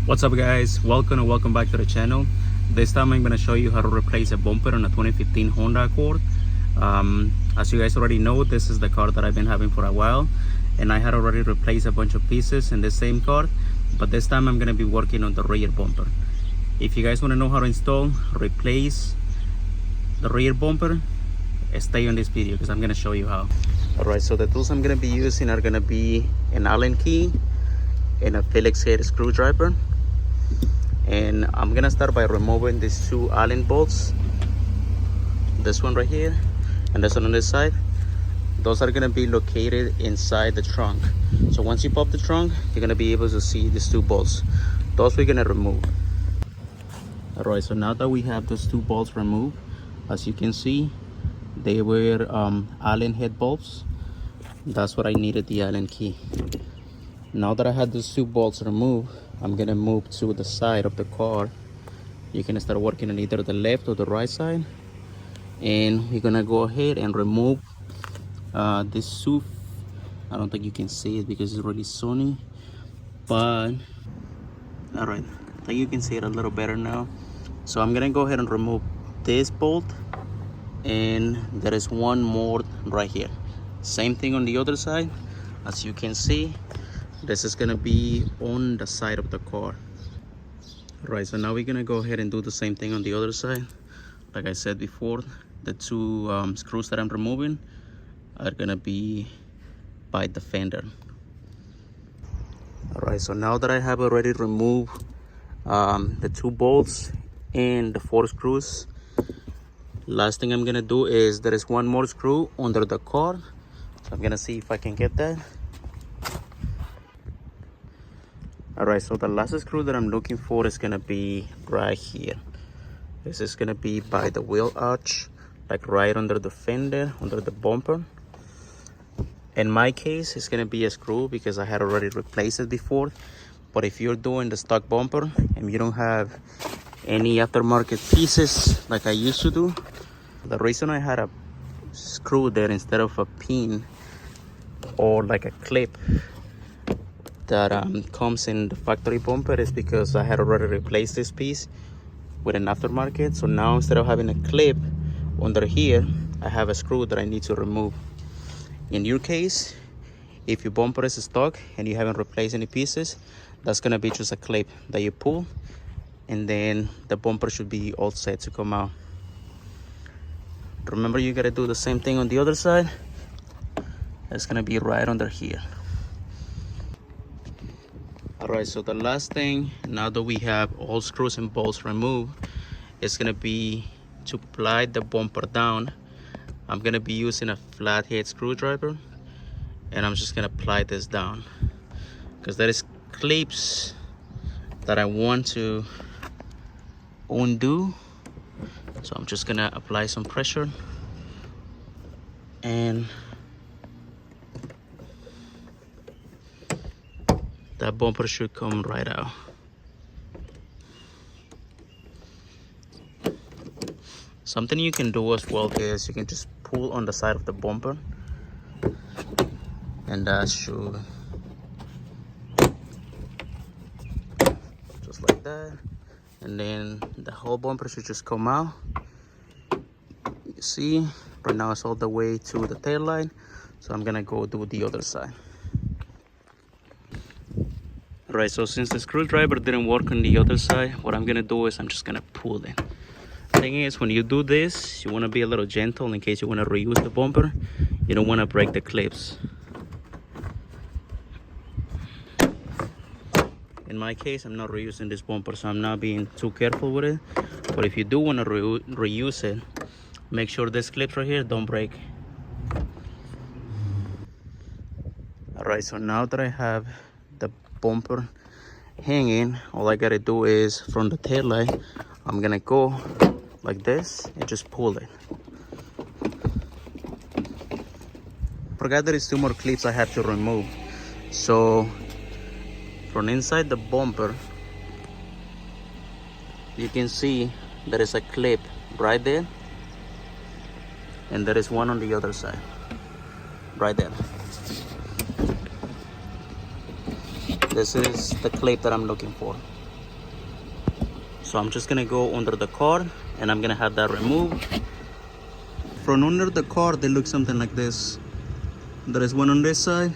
What's up guys, welcome back to the channel. This time I'm going to show you how to replace a bumper on a 2015 Honda Accord. As you guys already know, this is the car that I've been having for a while, and I had already replaced a bunch of pieces in the same car, but this time I'm going to be working on the rear bumper. If you guys want to know how to install, replace the rear bumper, stay on this video because I'm going to show you how. Alright, so the tools I'm going to be using are going to be an Allen key and a Phillips head screwdriver. And I'm gonna start by removing these two Allen bolts, this one right here and this one on this side. Those are gonna be located inside the trunk. So once you pop the trunk, you're gonna be able to see these two bolts. Those we're gonna remove. Alright, so now that we have those two bolts removed, as you can see, they were Allen head bolts. That's what I needed the Allen key. Now that I had those two bolts removed, I'm gonna move to the side of the car. You can start working on either the left or the right side, and we're gonna go ahead and remove this two. I don't think you can see it because it's really sunny, but all right, I think you can see it a little better now. So I'm gonna go ahead and remove this bolt, and there is one more right here. Same thing on the other side. As you can see, this is gonna be on the side of the car. Right, so now we're gonna go ahead and do the same thing on the other side. Like I said before, the two screws that I'm removing are gonna be by the fender. All right, so now that I have already removed the two bolts and the four screws, last thing I'm gonna do is there is one more screw under the car. So I'm gonna see if I can get that. Alright, so the last screw that I'm looking for is gonna be right here. This is gonna be by the wheel arch, like right under the fender, under the bumper. In my case, it's gonna be a screw because I had already replaced it before. But if you're doing the stock bumper and you don't have any aftermarket pieces like I used to do, the reason I had a screw there instead of a pin or like a clip that comes in the factory bumper is because I had already replaced this piece with an aftermarket. So now instead of having a clip under here, I have a screw that I need to remove. In your case, if your bumper is stock and you haven't replaced any pieces, that's gonna be just a clip that you pull, and then the bumper should be all set to come out. Remember, you gotta do the same thing on the other side. It's gonna be right under here. Alright, so the last thing, now that we have all screws and bolts removed, is gonna be to apply the bumper down. I'm gonna be using a flathead screwdriver, and I'm just gonna apply this down because there is clips that I want to undo. So I'm just gonna apply some pressure, and that bumper should come right out. Something you can do as well is you can just pull on the side of the bumper, and that should, just like that, and then the whole bumper should just come out. You see, right now it's all the way to the tail light, so I'm gonna go do the other side. Right, so since the screwdriver didn't work on the other side, what I'm gonna do is I'm just gonna pull it. Thing is, when you do this, you want to be a little gentle in case you want to reuse the bumper. You don't want to break the clips. In my case, I'm not reusing this bumper, so I'm not being too careful with it. But if you do want to reuse it, make sure these clips right here don't break. Alright, so now that I have the bumper hanging, all I gotta do is from the tail light, I'm gonna go like this and just pull it. Forgot there is two more clips I have to remove. So from inside the bumper, you can see there is a clip right there, and there is one on the other side right there. This is the clip that I'm looking for. So I'm just gonna go under the car and I'm gonna have that removed. From under the car, they look something like this. There is one on this side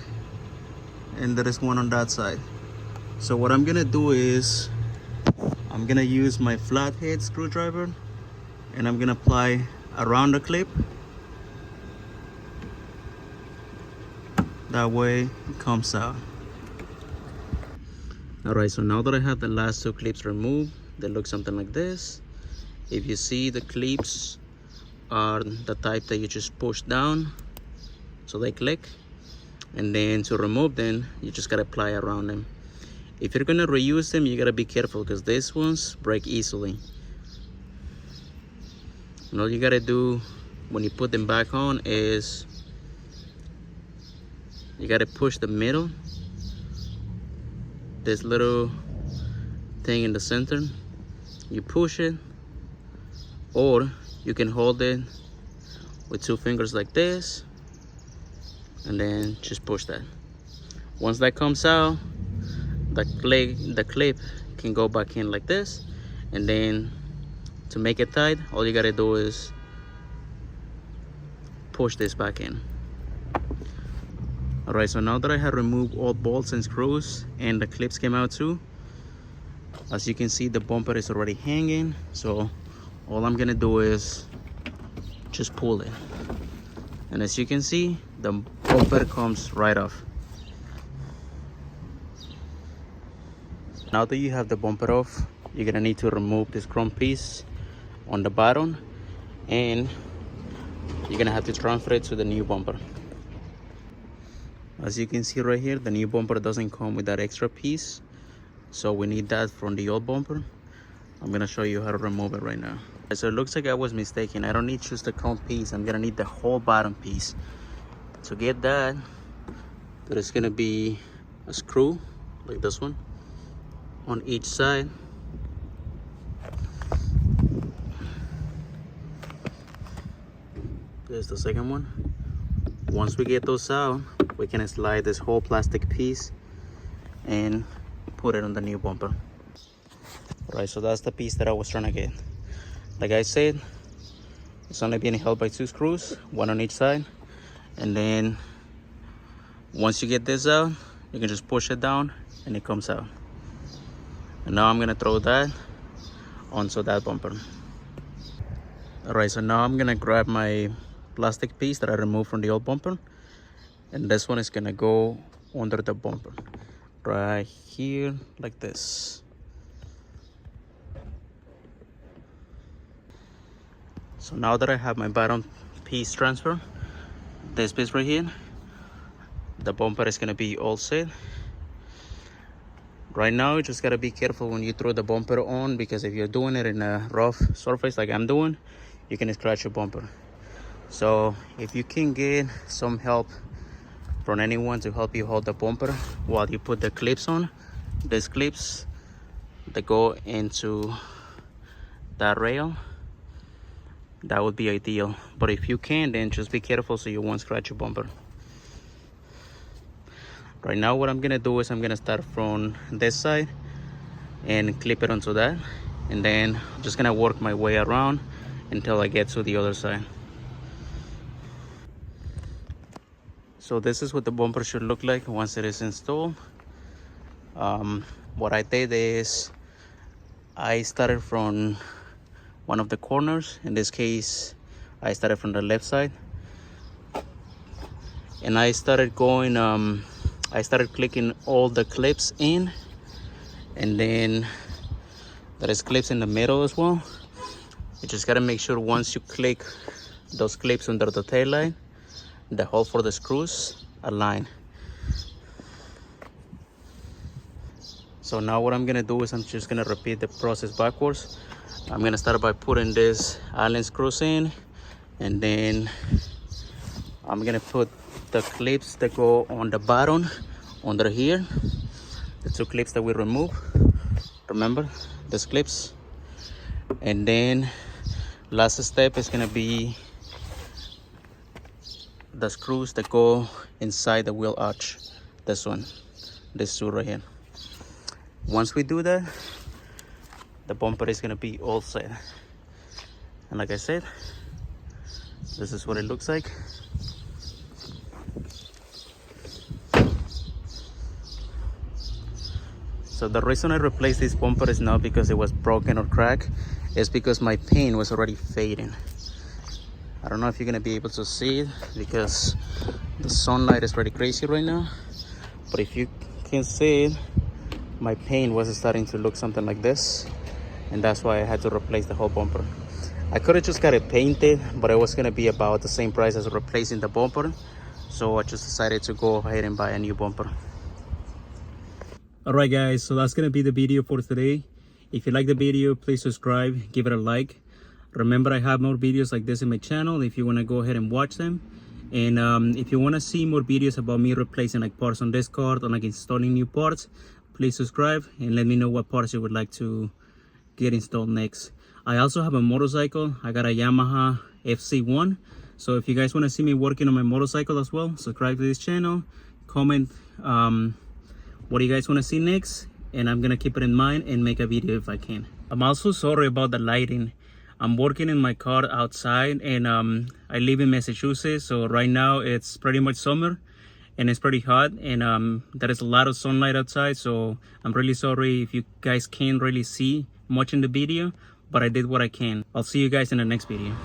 and there is one on that side. So what I'm gonna do is I'm gonna use my flathead screwdriver and I'm gonna apply around the clip. That way it comes out. Alright, so now that I have the last two clips removed, they look something like this. If you see, the clips are the type that you just push down so they click, and then to remove them you just gotta apply around them. If you're gonna reuse them, you gotta be careful because these ones break easily. And all you gotta do when you put them back on is you gotta push the middle, this little thing in the center, you push it, or you can hold it with two fingers like this and then just push that. Once that comes out, the clip can go back in like this, and then to make it tight, all you gotta do is push this back in. Alright, so now that I have removed all bolts and screws and the clips came out too, as you can see, the bumper is already hanging. So all I'm gonna do is just pull it, and as you can see, the bumper comes right off. Now that you have the bumper off, you're gonna need to remove this chrome piece on the bottom, and you're gonna have to transfer it to the new bumper. As you can see right here, the new bumper doesn't come with that extra piece, so we need that from the old bumper. I'm gonna show you how to remove it right now. So it looks like I was mistaken. I don't need just the chrome piece, I'm gonna need the whole bottom piece. To get that, there's gonna be a screw like this one on each side. There's the second one. Once we get those out, we can slide this whole plastic piece and put it on the new bumper. Right, so that's the piece that I was trying to get. Like I said, it's only being held by two screws, one on each side, and then once you get this out, you can just push it down and it comes out. And now I'm gonna throw that onto that bumper. Alright, so now I'm gonna grab my plastic piece that I removed from the old bumper, and this one is gonna go under the bumper right here like this. So now that I have my bottom piece transferred, this piece right here, the bumper is gonna be all set. Right now you just gotta be careful when you throw the bumper on, because if you're doing it in a rough surface like I'm doing, you can scratch your bumper. So if you can get some help from anyone to help you hold the bumper while you put the clips on, these clips that go into that rail, that would be ideal. But if you can, then just be careful so you won't scratch your bumper. Right now what I'm gonna do is I'm gonna start from this side and clip it onto that, and then I'm just gonna work my way around until I get to the other side. So this is what the bumper should look like once it is installed. What I did is I started from one of the corners. In this case, I started from the left side, and I started going I started clicking all the clips in, and then there is clips in the middle as well. You just gotta make sure once you click those clips under the tail light, the hole for the screws align. So now what I'm gonna do is I'm just gonna repeat the process backwards. I'm gonna start by putting this Allen screws in, and then I'm gonna put the clips that go on the bottom under here, the two clips that we removed, remember these clips. And then last step is gonna be the screws that go inside the wheel arch, this one, this two right here. Once we do that, the bumper is gonna be all set. And like I said, this is what it looks like. So the reason I replaced this bumper is not because it was broken or cracked. It's because my paint was already fading. I don't know if you're gonna be able to see it because the sunlight is pretty crazy right now. But if you can see it, my paint was starting to look something like this. And that's why I had to replace the whole bumper. I could have just got it painted, but it was gonna be about the same price as replacing the bumper. So I just decided to go ahead and buy a new bumper. Alright guys, so that's gonna be the video for today. If you like the video, please subscribe, give it a like. Remember, I have more videos like this in my channel if you want to go ahead and watch them. And if you want to see more videos about me replacing like parts on this car or like installing new parts, please subscribe and let me know what parts you would like to get installed next. I also have a motorcycle. I got a Yamaha FC1. So if you guys want to see me working on my motorcycle as well, subscribe to this channel, comment what do you guys want to see next, and I'm gonna keep it in mind and make a video if I can. I'm also sorry about the lighting. I'm working in my car outside, and I live in Massachusetts, so right now it's pretty much summer and it's pretty hot, and there is a lot of sunlight outside, so I'm really sorry if you guys can't really see much in the video, but I did what I can. I'll see you guys in the next video.